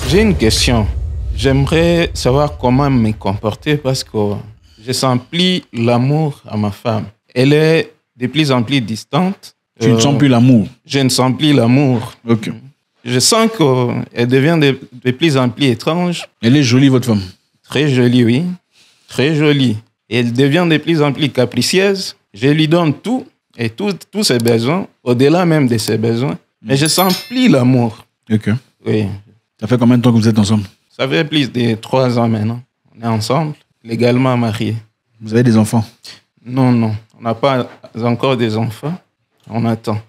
J'ai une question. J'aimerais savoir comment me comporter parce que je sens plus l'amour à ma femme. Elle est de plus en plus distante. Tu ne sens plus l'amour? Je ne sens plus l'amour. Ok. Je sens qu'elle devient de plus en plus étrange. Elle est jolie, votre femme? Très jolie, oui. Très jolie. Et elle devient de plus en plus capricieuse. Je lui donne tout et tous ses besoins, au-delà même de ses besoins. Mais je sens plus l'amour. Ok. Oui. Ça fait combien de temps que vous êtes ensemble? Ça fait plus de 3 ans maintenant. On est ensemble, légalement mariés. Vous avez des enfants? Non, non. On n'a pas encore des enfants. On attend.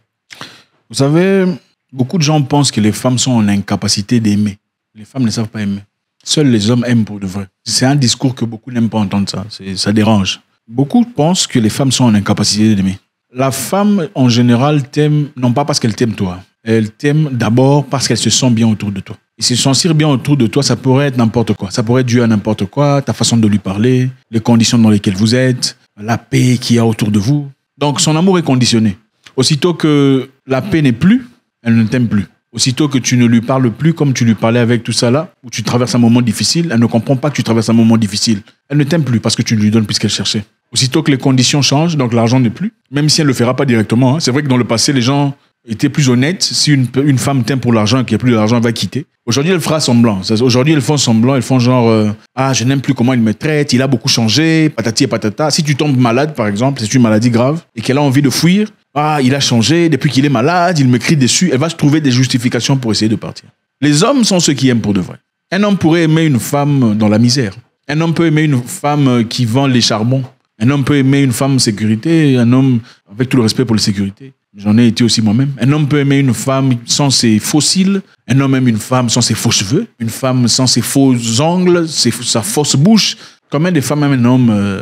Vous savez, beaucoup de gens pensent que les femmes sont en incapacité d'aimer. Les femmes ne savent pas aimer. Seuls les hommes aiment pour de vrai. C'est un discours que beaucoup n'aiment pas entendre ça. Ça dérange. Beaucoup pensent que les femmes sont en incapacité d'aimer. La femme, en général, t'aime, non pas parce qu'elle t'aime toi. Elle t'aime d'abord parce qu'elle se sent bien autour de toi. Et se sentir bien autour de toi, ça pourrait être n'importe quoi. Ça pourrait être dû à n'importe quoi, ta façon de lui parler, les conditions dans lesquelles vous êtes, la paix qu'il y a autour de vous. Donc, son amour est conditionné. Aussitôt que la paix n'est plus, elle ne t'aime plus. Aussitôt que tu ne lui parles plus comme tu lui parlais avec tout ça là, où tu traverses un moment difficile, elle ne comprend pas que tu traverses un moment difficile. Elle ne t'aime plus parce que tu ne lui donnes plus ce qu'elle cherchait. Aussitôt que les conditions changent, donc l'argent n'est plus, même si elle ne le fera pas directement. C'est vrai que dans le passé, les gens étaient plus honnêtes. Si une femme t'aime pour l'argent et qu'il n'y a plus d'argent, elle va quitter. Aujourd'hui, elle fera semblant. Aujourd'hui, elles font semblant, elles font genre ah, je n'aime plus comment il me traite, il a beaucoup changé, patati et patata. Si tu tombes malade, par exemple, c'est une maladie grave, et qu'elle a envie de fuir, ah, il a changé, depuis qu'il est malade, il me crie dessus, elle va se trouver des justifications pour essayer de partir. Les hommes sont ceux qui aiment pour de vrai. Un homme pourrait aimer une femme dans la misère. Un homme peut aimer une femme qui vend les charbons. Un homme peut aimer une femme sécurité, un homme, avec tout le respect pour la sécurité, j'en ai été aussi moi-même. Un homme peut aimer une femme sans ses faux cils, un homme aime une femme sans ses faux cheveux, une femme sans ses faux ongles, sa fausse bouche. Combien de femmes aiment un homme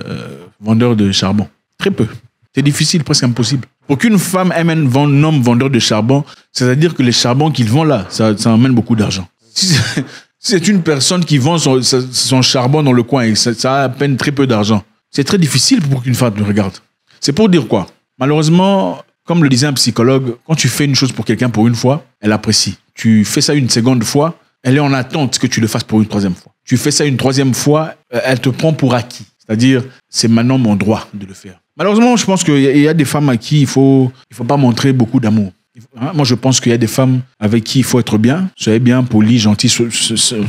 vendeur de charbon? Très peu. C'est difficile, presque impossible. Pour qu'une femme aime un homme vendeur de charbon, c'est-à-dire que les charbons qu'ils vendent là, ça emmène beaucoup d'argent. Si c'est une personne qui vend son charbon dans le coin et ça a à peine très peu d'argent, c'est très difficile pour qu'une femme te regarde. C'est pour dire quoi? Malheureusement, comme le disait un psychologue, quand tu fais une chose pour quelqu'un pour une fois, elle apprécie. Tu fais ça une seconde fois, elle est en attente que tu le fasses pour une troisième fois. Tu fais ça une troisième fois, elle te prend pour acquis. C'est-à-dire, c'est maintenant mon droit de le faire. Malheureusement, je pense qu'il y a des femmes à qui il faut pas montrer beaucoup d'amour. Moi, je pense qu'il y a des femmes avec qui il faut être bien, soyez bien poli, gentil,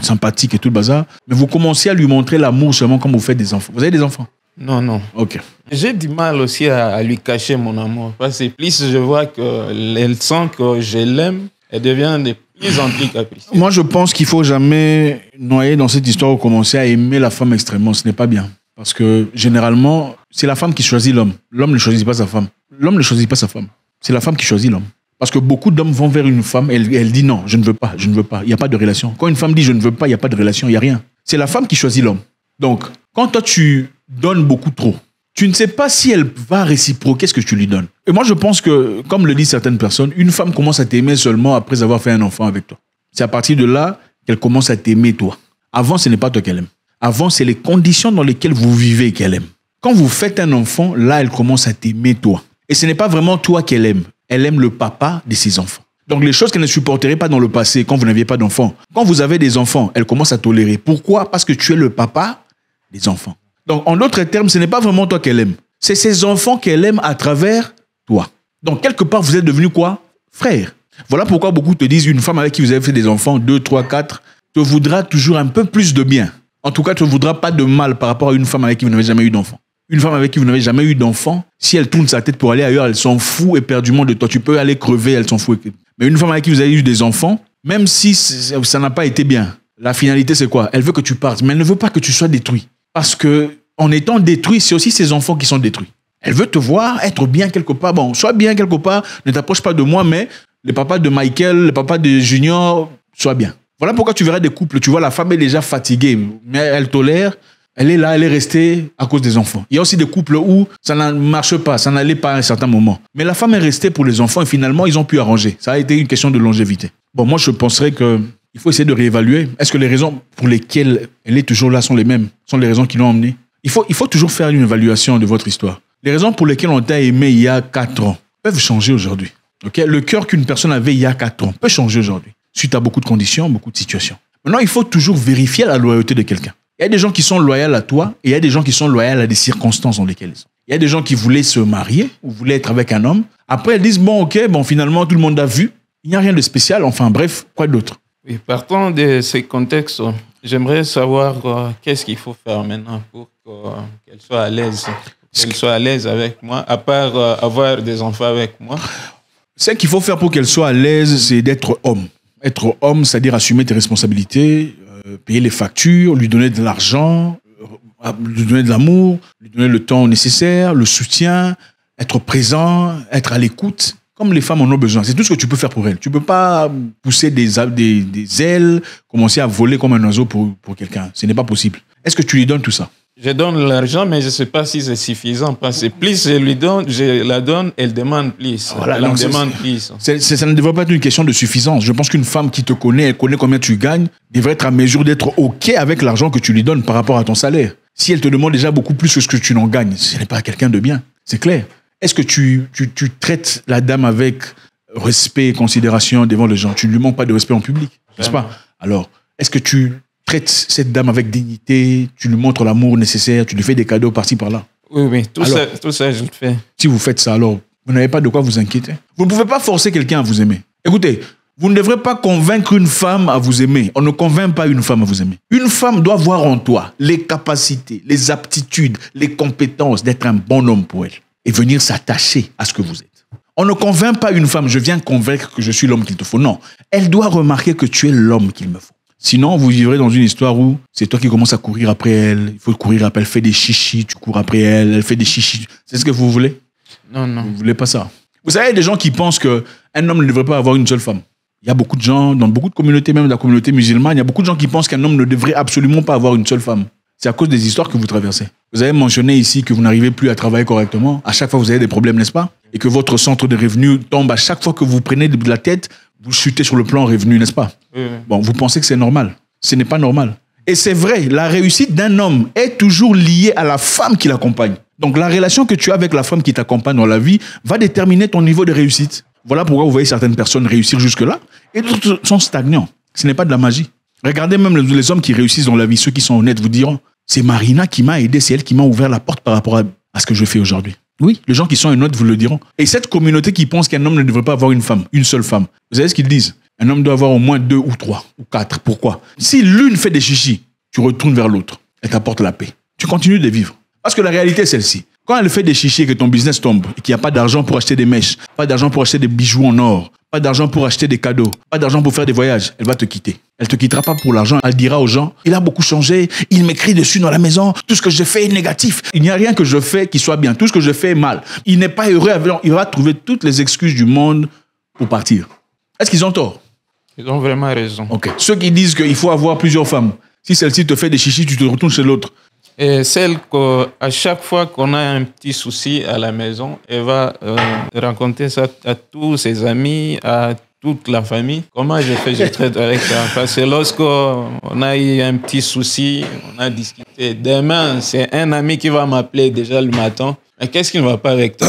sympathique et tout le bazar. Mais vous commencez à lui montrer l'amour seulement quand vous faites des enfants. Vous avez des enfants? Non, non. Ok. J'ai du mal aussi à lui cacher mon amour. Parce que plus je vois qu'elle sent que je l'aime, elle devient de plus en plus capricieuse. Moi, je pense qu'il ne faut jamais noyer dans cette histoire ou commencer à aimer la femme extrêmement. Ce n'est pas bien. Parce que généralement, c'est la femme qui choisit l'homme. L'homme ne choisit pas sa femme. L'homme ne choisit pas sa femme. C'est la femme qui choisit l'homme. Parce que beaucoup d'hommes vont vers une femme et elle dit non, je ne veux pas, je ne veux pas. Il n'y a pas de relation. Quand une femme dit je ne veux pas, il n'y a pas de relation, il n'y a rien. C'est la femme qui choisit l'homme. Donc, quand toi tu donnes beaucoup trop, tu ne sais pas si elle va réciproquer ce que tu lui donnes. Et moi, je pense que, comme le disent certaines personnes, une femme commence à t'aimer seulement après avoir fait un enfant avec toi. C'est à partir de là qu'elle commence à t'aimer toi. Avant, ce n'est pas toi qu'elle aime. Avant, c'est les conditions dans lesquelles vous vivez qu'elle aime. Quand vous faites un enfant, là, elle commence à t'aimer toi. Et ce n'est pas vraiment toi qu'elle aime. Elle aime le papa de ses enfants. Donc, les choses qu'elle ne supporterait pas dans le passé, quand vous n'aviez pas d'enfants, quand vous avez des enfants, elle commence à tolérer. Pourquoi? Parce que tu es le papa des enfants. Donc, en d'autres termes, ce n'est pas vraiment toi qu'elle aime. C'est ses enfants qu'elle aime à travers toi. Donc, quelque part, vous êtes devenu quoi? Frère. Voilà pourquoi beaucoup te disent, une femme avec qui vous avez fait des enfants, 2, 3, 4, te voudra toujours un peu plus de bien. En tout cas, tu ne voudras pas de mal par rapport à une femme avec qui vous n'avez jamais eu d'enfant. Une femme avec qui vous n'avez jamais eu d'enfant, si elle tourne sa tête pour aller ailleurs, elle s'en fout éperdument de toi. Tu peux aller crever, elle s'en fout. Mais une femme avec qui vous avez eu des enfants, même si ça n'a pas été bien, la finalité c'est quoi? Elle veut que tu partes, mais elle ne veut pas que tu sois détruit. Parce que en étant détruit, c'est aussi ses enfants qui sont détruits. Elle veut te voir être bien quelque part. Bon, sois bien quelque part, ne t'approche pas de moi, mais le papa de Michael, le papa de Junior, sois bien. Voilà pourquoi tu verras des couples, tu vois, la femme est déjà fatiguée, mais elle tolère, elle est là, elle est restée à cause des enfants. Il y a aussi des couples où ça ne marche pas, ça n'allait pas à un certain moment. Mais la femme est restée pour les enfants et finalement, ils ont pu arranger. Ça a été une question de longévité. Bon, moi, je penserais qu'il faut essayer de réévaluer. Est-ce que les raisons pour lesquelles elle est toujours là sont les mêmes? Sont les raisons qui l'ont emmenée? Il faut toujours faire une évaluation de votre histoire. Les raisons pour lesquelles on t'a aimé il y a 4 ans peuvent changer aujourd'hui. Okay? Le cœur qu'une personne avait il y a 4 ans peut changer aujourd'hui, suite à beaucoup de conditions, beaucoup de situations. Maintenant, il faut toujours vérifier la loyauté de quelqu'un. Il y a des gens qui sont loyaux à toi et il y a des gens qui sont loyaux à des circonstances dans lesquelles ils sont. Il y a des gens qui voulaient se marier ou voulaient être avec un homme. Après, ils disent, finalement, tout le monde a vu. Il n'y a rien de spécial. Enfin, bref, quoi d'autre? Oui, partant de ces contextes, j'aimerais savoir qu'est-ce qu'il faut faire maintenant pour qu'elle soit à l'aise. Qu'elle soit à l'aise avec moi, à part avoir des enfants avec moi. Ce qu'il faut faire pour qu'elle soit à l'aise, c'est d'être homme. Être homme, c'est-à-dire assumer tes responsabilités, payer les factures, lui donner de l'argent, lui donner de l'amour, lui donner le temps nécessaire, le soutien, être présent, être à l'écoute, comme les femmes en ont besoin. C'est tout ce que tu peux faire pour elles. Tu ne peux pas pousser des ailes, commencer à voler comme un oiseau pour quelqu'un. Ce n'est pas possible. Est-ce que tu lui donnes tout ça? Je donne l'argent, mais je ne sais pas si c'est suffisant. Parce que plus je la donne, elle demande plus. Voilà, elle en demande plus. Ça ne devrait pas être une question de suffisance. Je pense qu'une femme qui te connaît, elle connaît combien tu gagnes, devrait être à mesure d'être OK avec l'argent que tu lui donnes par rapport à ton salaire. Si elle te demande déjà beaucoup plus que ce que tu n'en gagnes, ce n'est pas quelqu'un de bien. C'est clair. Est-ce que tu traites la dame avec respect et considération devant les gens? Tu ne lui manques pas de respect en public, n'est-ce pas? Alors, est-ce que tu traites cette dame avec dignité, tu lui montres l'amour nécessaire, tu lui fais des cadeaux par-ci, par-là? Oui, tout ça, je le fais. Si vous faites ça, alors, vous n'avez pas de quoi vous inquiéter. Vous ne pouvez pas forcer quelqu'un à vous aimer. Écoutez, vous ne devrez pas convaincre une femme à vous aimer. On ne convainc pas une femme à vous aimer. Une femme doit voir en toi les capacités, les aptitudes, les compétences d'être un bon homme pour elle et venir s'attacher à ce que vous êtes. On ne convainc pas une femme, je viens convaincre que je suis l'homme qu'il te faut. Non, elle doit remarquer que tu es l'homme qu'il me faut. Sinon, vous vivrez dans une histoire où c'est toi qui commences à courir après elle. Il faut courir après elle. Elle fait des chichis, tu cours après elle. Elle fait des chichis. C'est ce que vous voulez? Non. Vous ne voulez pas ça? Vous savez, il y a des gens qui pensent qu'un homme ne devrait pas avoir une seule femme. Il y a beaucoup de gens, dans beaucoup de communautés, même dans la communauté musulmane, il y a beaucoup de gens qui pensent qu'un homme ne devrait absolument pas avoir une seule femme. C'est à cause des histoires que vous traversez. Vous avez mentionné ici que vous n'arrivez plus à travailler correctement. À chaque fois, vous avez des problèmes, n'est-ce pas? Et que votre centre de revenus tombe à chaque fois que vous prenez de la tête, vous chutez sur le plan revenu, n'est-ce pas? Oui. Bon, vous pensez que c'est normal. Ce n'est pas normal. Et c'est vrai, la réussite d'un homme est toujours liée à la femme qui l'accompagne. Donc la relation que tu as avec la femme qui t'accompagne dans la vie va déterminer ton niveau de réussite. Voilà pourquoi vous voyez certaines personnes réussir jusque-là et d'autres sont stagnants. Ce n'est pas de la magie. Regardez même les hommes qui réussissent dans la vie, ceux qui sont honnêtes, vous diront, c'est Marina qui m'a aidé, c'est elle qui m'a ouvert la porte par rapport à ce que je fais aujourd'hui. Oui, les gens qui sont honnêtes vous le diront. Et cette communauté qui pense qu'un homme ne devrait pas avoir une femme, une seule femme, vous savez ce qu'ils disent? Un homme doit avoir au moins 2 ou 3 ou 4. Pourquoi? Si l'une fait des chichis, tu retournes vers l'autre. Elle t'apporte la paix. Tu continues de vivre. Parce que la réalité est celle-ci. Quand elle fait des chichis et que ton business tombe, et qu'il n'y a pas d'argent pour acheter des mèches, pas d'argent pour acheter des bijoux en or, pas d'argent pour acheter des cadeaux, pas d'argent pour faire des voyages, elle va te quitter. Elle te quittera pas pour l'argent. Elle dira aux gens, il a beaucoup changé, il m'écrit dessus dans la maison, tout ce que je fais est négatif. Il n'y a rien que je fais qui soit bien, tout ce que je fais est mal. Il n'est pas heureux, il va trouver toutes les excuses du monde pour partir. Est-ce qu'ils ont tort? Ils ont vraiment raison. Ok. Ceux qui disent qu'il faut avoir plusieurs femmes, si celle-ci te fait des chichis, tu te retournes chez l'autre. Et celle qu'à chaque fois qu'on a un petit souci à la maison, elle va raconter ça à tous ses amis, à toute la famille. Comment je traite avec ça? Parce que lorsqu'on a eu un petit souci, on a discuté. Demain, c'est un ami qui va m'appeler déjà le matin. Mais qu'est-ce qui ne va pas avec toi?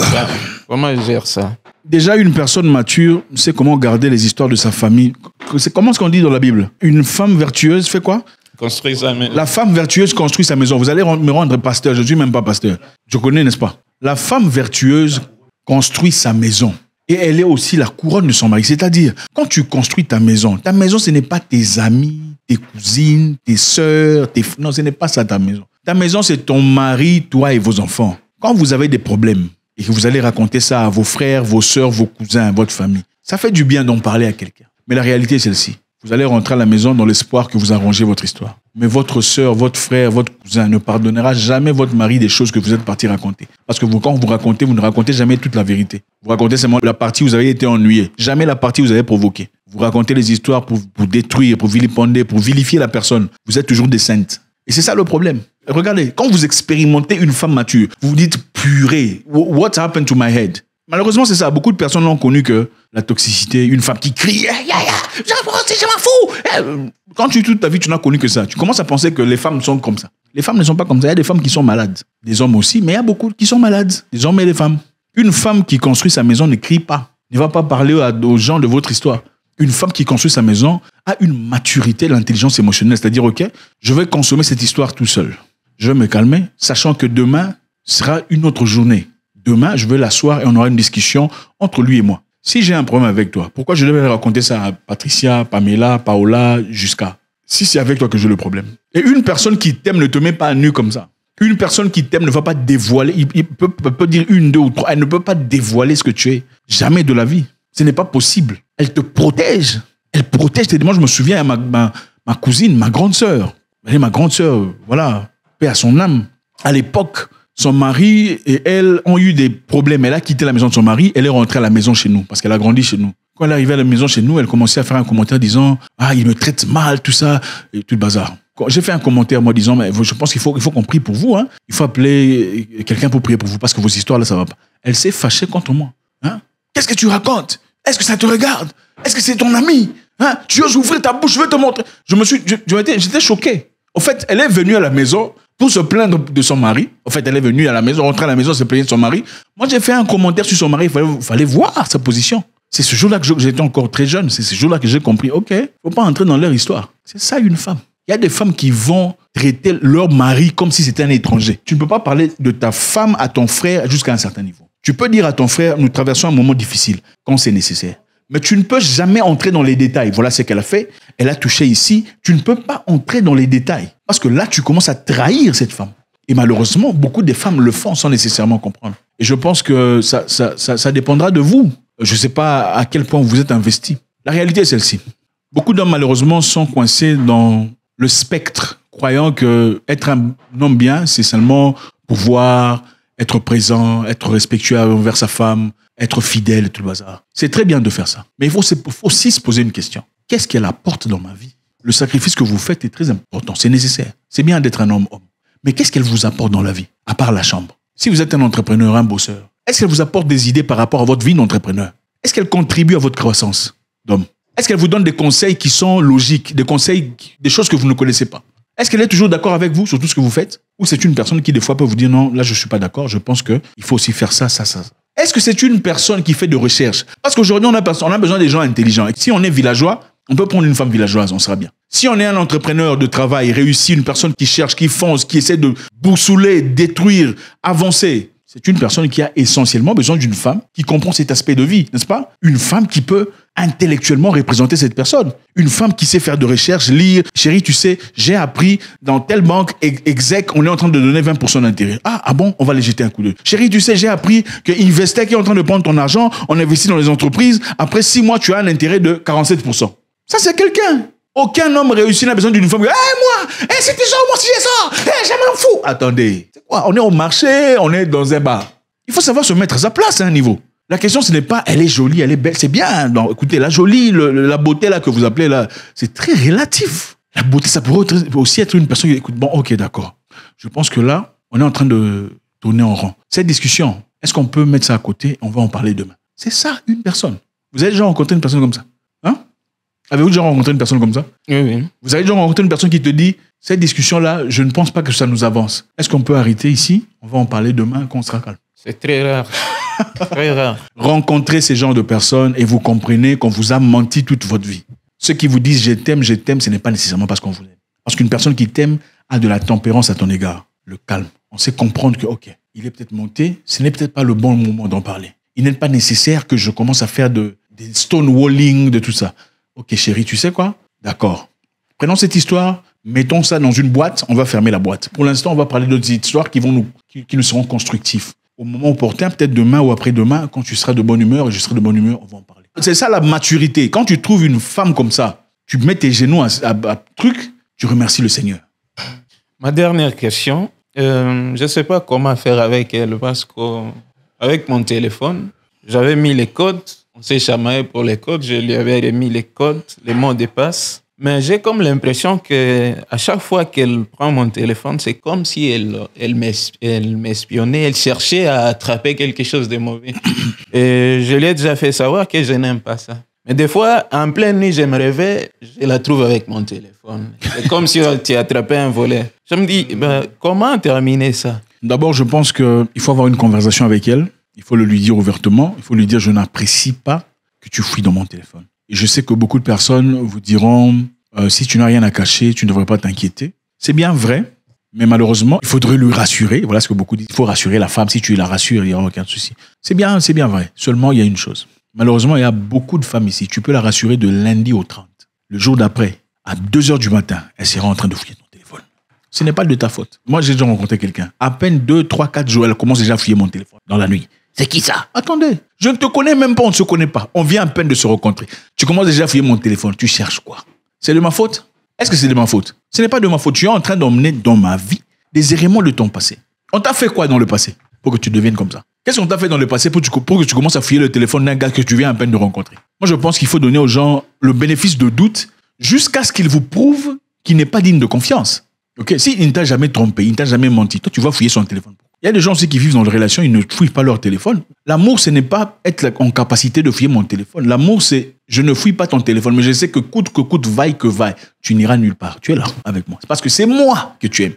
Comment je gère ça? Déjà, une personne mature sait comment garder les histoires de sa famille. C'est comment ce qu'on dit dans la Bible? Une femme vertueuse fait quoi? Construire sa maison. La femme vertueuse construit sa maison. Vous allez me rendre pasteur. Je ne suis même pas pasteur. Je connais, n'est-ce pas? La femme vertueuse construit sa maison. Et elle est aussi la couronne de son mari. C'est-à-dire, quand tu construis ta maison, ce n'est pas tes amis, tes cousines, tes sœurs, non, ce n'est pas ça ta maison. Ta maison, c'est ton mari, toi et vos enfants. Quand vous avez des problèmes et que vous allez raconter ça à vos frères, vos sœurs, vos cousins, votre famille, ça fait du bien d'en parler à quelqu'un. Mais la réalité est celle-ci. Vous allez rentrer à la maison dans l'espoir que vous arrangez votre histoire. Mais votre sœur, votre frère, votre cousin ne pardonnera jamais votre mari des choses que vous êtes parti raconter. Parce que quand vous racontez, vous ne racontez jamais toute la vérité. Vous racontez seulement la partie où vous avez été ennuyé. Jamais la partie où vous avez provoqué. Vous racontez les histoires pour détruire, pour vilipender, pour vilifier la personne. Vous êtes toujours des saintes. Et c'est ça le problème. Regardez, quand vous expérimentez une femme mature, vous vous dites, purée, what happened to my head? Malheureusement, c'est ça. Beaucoup de personnes ont connu que la toxicité, une femme qui crie, je m'en fous. Quand toute ta vie, tu n'as connu que ça. Tu commences à penser que les femmes sont comme ça. Les femmes ne sont pas comme ça. Il y a des femmes qui sont malades. Des hommes aussi, mais il y a beaucoup qui sont malades. Des hommes et des femmes. Une femme qui construit sa maison ne crie pas. Ne va pas parler aux gens de votre histoire. Une femme qui construit sa maison a une maturité, l'intelligence émotionnelle. C'est-à-dire, OK, je vais consommer cette histoire tout seul. Je vais me calmer, sachant que demain sera une autre journée. Demain, je vais l'asseoir et on aura une discussion entre lui et moi. Si j'ai un problème avec toi, pourquoi je devais raconter ça à Patricia, Pamela, Paola, jusqu'à... Si c'est avec toi que j'ai le problème. Et une personne qui t'aime ne te met pas à nu comme ça. Une personne qui t'aime ne va pas dévoiler, il peut dire 1, 2 ou 3, elle ne peut pas dévoiler ce que tu es. Jamais de la vie. Ce n'est pas possible. Elle te protège. Elle protège. Moi, je me souviens à ma cousine, ma grande sœur. Elle est ma grande sœur, voilà, paix à son âme. À l'époque, son mari et elle ont eu des problèmes. Elle a quitté la maison de son mari, elle est rentrée à la maison chez nous, parce qu'elle a grandi chez nous. Quand elle est arrivée à la maison chez nous, elle commençait à faire un commentaire disant « Ah, il me traite mal, tout ça, et tout le bazar ». J'ai fait un commentaire, moi, disant, mais je pense qu'il faut qu'on prie pour vous, hein. Il faut appeler quelqu'un pour prier pour vous, parce que vos histoires, là, ça va pas. Elle s'est fâchée contre moi. Hein? Qu'est-ce que tu racontes? Est-ce que ça te regarde? Est-ce que c'est ton ami? Hein? Tu oses ouvrir ta bouche, je vais te montrer. J'étais choqué. En fait, elle est venue à la maison pour se plaindre de son mari. En fait, elle est venue à la maison, rentrer à la maison, se plaindre de son mari. Moi, j'ai fait un commentaire sur son mari, il fallait voir sa position. C'est ce jour-là que j'étais encore très jeune. C'est ce jour-là que j'ai compris, OK, il ne faut pas entrer dans leur histoire. C'est ça, une femme. Il y a des femmes qui vont traiter leur mari comme si c'était un étranger. Tu ne peux pas parler de ta femme à ton frère jusqu'à un certain niveau. Tu peux dire à ton frère, nous traversons un moment difficile, quand c'est nécessaire. Mais tu ne peux jamais entrer dans les détails. Voilà ce qu'elle a fait. Elle a touché ici. Tu ne peux pas entrer dans les détails. Parce que là, tu commences à trahir cette femme. Et malheureusement, beaucoup de femmes le font sans nécessairement comprendre. Et je pense que ça dépendra de vous. Je ne sais pas à quel point vous êtes investi. La réalité est celle-ci. Beaucoup d'hommes, malheureusement, sont coincés dans le spectre, croyant que être un homme bien, c'est seulement pouvoir être présent, être respectueux envers sa femme, être fidèle et tout le bazar. C'est très bien de faire ça. Mais il faut aussi se poser une question. Qu'est-ce qu'elle apporte dans ma vie? Le sacrifice que vous faites est très important, c'est nécessaire. C'est bien d'être un homme. Mais qu'est-ce qu'elle vous apporte dans la vie, à part la chambre? Si vous êtes un entrepreneur, un bosseur, est-ce qu'elle vous apporte des idées par rapport à votre vie d'entrepreneur? Est-ce qu'elle contribue à votre croissance d'homme? Est-ce qu'elle vous donne des conseils qui sont logiques, des conseils, des choses que vous ne connaissez pas? Est-ce qu'elle est toujours d'accord avec vous sur tout ce que vous faites? Ou c'est une personne qui, des fois, peut vous dire non, là, je ne suis pas d'accord, je pense qu'il faut aussi faire ça, ça, ça. Est-ce que c'est une personne qui fait de recherche? Parce qu'aujourd'hui, on a besoin des gens intelligents. Et si on est villageois, on peut prendre une femme villageoise, on sera bien. Si on est un entrepreneur de travail réussi, une personne qui cherche, qui fonce, qui essaie de boussouler, détruire, avancer, c'est une personne qui a essentiellement besoin d'une femme qui comprend cet aspect de vie, n'est-ce pas? Une femme qui peut intellectuellement représenter cette personne. Une femme qui sait faire de recherche, lire. Chérie, tu sais, j'ai appris dans telle banque exec, on est en train de donner 20% d'intérêt. Ah bon, on va les jeter un coup d'œil. Chérie, tu sais, j'ai appris que Investec est en train de prendre ton argent, on investit dans les entreprises. Après 6 mois, tu as un intérêt de 47%. Ça, c'est quelqu'un. Aucun homme réussi n'a besoin d'une femme. C'était ça, moi aussi j'ai ça. Je m'en fous. Attendez, c'est quoi? On est au marché, on est dans un bar. Il faut savoir se mettre à sa place à un niveau. La question, ce n'est pas elle est jolie, elle est belle. C'est bien. Non, écoutez, la jolie, la beauté là que vous appelez là, c'est très relatif. La beauté, ça pourrait aussi être une personne qui écoute. Bon, ok, d'accord. Je pense que là, on est en train de tourner en rond. Cette discussion, est-ce qu'on peut mettre ça à côté? On va en parler demain. C'est ça, une personne. Vous avez déjà rencontré une personne comme ça? Hein? Avez-vous déjà rencontré une personne comme ça? Oui. Vous avez déjà rencontré une personne qui te dit cette discussion-là, je ne pense pas que ça nous avance. Est-ce qu'on peut arrêter ici? On va en parler demain quand on sera calme. C'est très rare. Très rare. Rencontrez ces genres de personnes et vous comprenez qu'on vous a menti toute votre vie. Ceux qui vous disent je t'aime, ce n'est pas nécessairement parce qu'on vous aime. Parce qu'une personne qui t'aime a de la tempérance à ton égard. Le calme. On sait comprendre que, ok, il est peut-être monté, ce n'est peut-être pas le bon moment d'en parler. Il n'est pas nécessaire que je commence à faire des stonewalling, de tout ça. Ok, chérie, tu sais quoi? D'accord. Prenons cette histoire, mettons ça dans une boîte, on va fermer la boîte. Pour l'instant, on va parler d'autres histoires qui nous seront constructives. Au moment opportun, peut-être demain ou après-demain, quand tu seras de bonne humeur et je serai de bonne humeur, on va en parler. C'est ça la maturité. Quand tu trouves une femme comme ça, tu mets tes genoux à truc, tu remercies le Seigneur. Ma dernière question, je ne sais pas comment faire avec elle parce qu'avec mon téléphone, j'avais mis les codes. On s'est chamaillé pour les codes. Je lui avais remis les codes, les mots de passe. Mais j'ai comme l'impression qu'à chaque fois qu'elle prend mon téléphone, c'est comme si elle m'espionnait, elle cherchait à attraper quelque chose de mauvais. Et je lui ai déjà fait savoir que je n'aime pas ça. Mais des fois, en pleine nuit, je me réveille, je la trouve avec mon téléphone. C'est comme si tu attrapais un volet. Je me dis, comment terminer ça? D'abord, je pense qu'il faut avoir une conversation avec elle. Il faut le lui dire ouvertement. Il faut lui dire, je n'apprécie pas que tu fouilles dans mon téléphone. Et je sais que beaucoup de personnes vous diront, si tu n'as rien à cacher, tu ne devrais pas t'inquiéter. C'est bien vrai, mais malheureusement, il faudrait lui rassurer. Voilà ce que beaucoup disent. Il faut rassurer la femme. Si tu la rassures, il n'y aura aucun souci. C'est bien vrai. Seulement, il y a une chose. Malheureusement, il y a beaucoup de femmes ici. Tu peux la rassurer de lundi au 30. Le jour d'après, à 2 heures du matin, elle sera en train de fouiller ton téléphone. Ce n'est pas de ta faute. Moi, j'ai déjà rencontré quelqu'un. À peine 2, 3, 4 jours, elle commence déjà à fouiller mon téléphone dans la nuit. C'est qui ça? Attendez, je ne te connais même pas, on ne se connaît pas. On vient à peine de se rencontrer. Tu commences déjà à fouiller mon téléphone. Tu cherches quoi? C'est de ma faute? Est-ce que c'est de ma faute? Ce n'est pas de ma faute. Tu es en train d'emmener dans ma vie des éléments de ton passé. On t'a fait quoi dans le passé pour que tu deviennes comme ça? Qu'est-ce qu'on t'a fait dans le passé pour que tu commences à fouiller le téléphone d'un gars que tu viens à peine de rencontrer? Moi, je pense qu'il faut donner aux gens le bénéfice de doute jusqu'à ce qu'ils vous prouvent qu'il n'est pas digne de confiance. Ok? S'il ne t'a jamais trompé, il ne t'a jamais menti, toi, tu vas fouiller son téléphone. Il y a des gens aussi qui vivent dans des relations, ils ne fouillent pas leur téléphone. L'amour, ce n'est pas être en capacité de fouiller mon téléphone. L'amour, c'est je ne fouille pas ton téléphone, mais je sais que coûte, vaille que vaille, tu n'iras nulle part. Tu es là avec moi. C'est parce que c'est moi que tu aimes.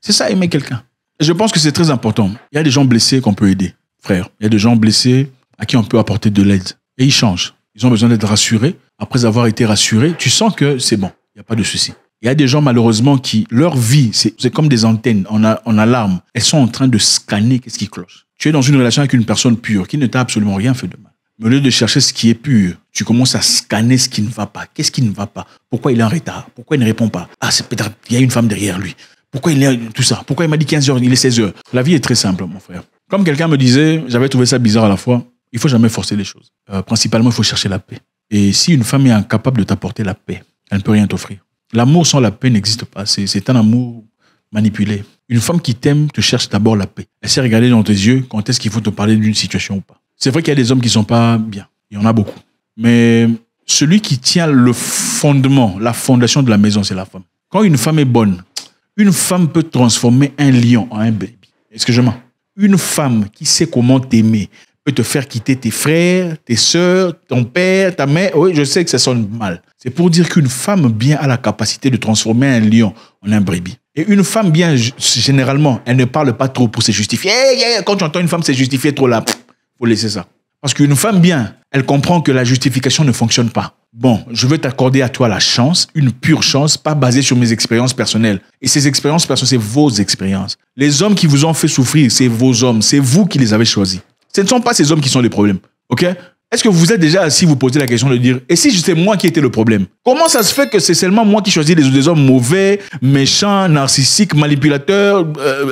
C'est ça, aimer quelqu'un. Et je pense que c'est très important. Il y a des gens blessés qu'on peut aider, frère. Il y a des gens blessés à qui on peut apporter de l'aide. Et ils changent. Ils ont besoin d'être rassurés. Après avoir été rassurés, tu sens que c'est bon. Il n'y a pas de souci. Il y a des gens, malheureusement, qui, leur vie, c'est comme des antennes en alarme. Elles sont en train de scanner qu'est-ce qui cloche. Tu es dans une relation avec une personne pure qui ne t'a absolument rien fait de mal. Mais au lieu de chercher ce qui est pur, tu commences à scanner ce qui ne va pas. Qu'est-ce qui ne va pas? Pourquoi il est en retard? Pourquoi il ne répond pas? Ah, c'est peut-être il y a une femme derrière lui. Pourquoi il est tout ça? Pourquoi il m'a dit 15 heures, il est 16 heures? La vie est très simple, mon frère. Comme quelqu'un me disait, j'avais trouvé ça bizarre à la fois, il faut jamais forcer les choses. Principalement, il faut chercher la paix. Et si une femme est incapable de t'apporter la paix, elle ne peut rien t'offrir. L'amour sans la paix n'existe pas. C'est un amour manipulé. Une femme qui t'aime te cherche d'abord la paix. Elle sait regarder dans tes yeux quand est-ce qu'il faut te parler d'une situation ou pas. C'est vrai qu'il y a des hommes qui ne sont pas bien. Il y en a beaucoup. Mais celui qui tient le fondement, la fondation de la maison, c'est la femme. Quand une femme est bonne, une femme peut transformer un lion en un baby. Est-ce que je mens? Une femme qui sait comment t'aimer peut te faire quitter tes frères, tes sœurs, ton père, ta mère. Oui, je sais que ça sonne mal. C'est pour dire qu'une femme bien a la capacité de transformer un lion en un brebis. Et une femme bien, généralement, elle ne parle pas trop pour se justifier. Quand tu entends une femme se justifier trop là, faut laisser ça. Parce qu'une femme bien, elle comprend que la justification ne fonctionne pas. Bon, je veux t'accorder à toi la chance, une pure chance, pas basée sur mes expériences personnelles. Et ces expériences personnelles, c'est vos expériences. Les hommes qui vous ont fait souffrir, c'est vos hommes. C'est vous qui les avez choisis. Ce ne sont pas ces hommes qui sont les problèmes. OK? Est-ce que vous êtes déjà assis, vous posez la question de dire, et si c'était moi qui étais le problème? Comment ça se fait que c'est seulement moi qui choisis des hommes mauvais, méchants, narcissiques, manipulateurs,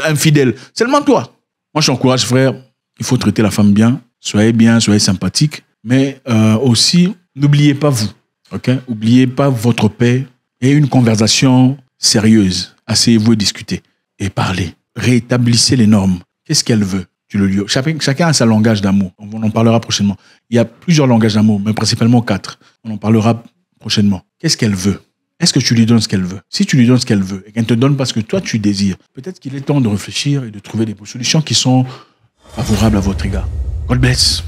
infidèles? Seulement toi. Moi, je t'encourage, frère, il faut traiter la femme bien. Soyez sympathique. Mais aussi, n'oubliez pas vous. OK? N'oubliez pas votre paix et une conversation sérieuse. Asseyez-vous et discutez. Et parlez. Rétablissez les normes. Qu'est-ce qu'elle veut? Chacun a sa langage d'amour. On en parlera prochainement. Il y a plusieurs langages d'amour, mais principalement 4. On en parlera prochainement. Qu'est-ce qu'elle veut? Est-ce que tu lui donnes ce qu'elle veut? Si tu lui donnes ce qu'elle veut et qu'elle ne te donne pas ce que toi tu désires, peut-être qu'il est temps de réfléchir et de trouver des solutions qui sont favorables à votre égard. God bless.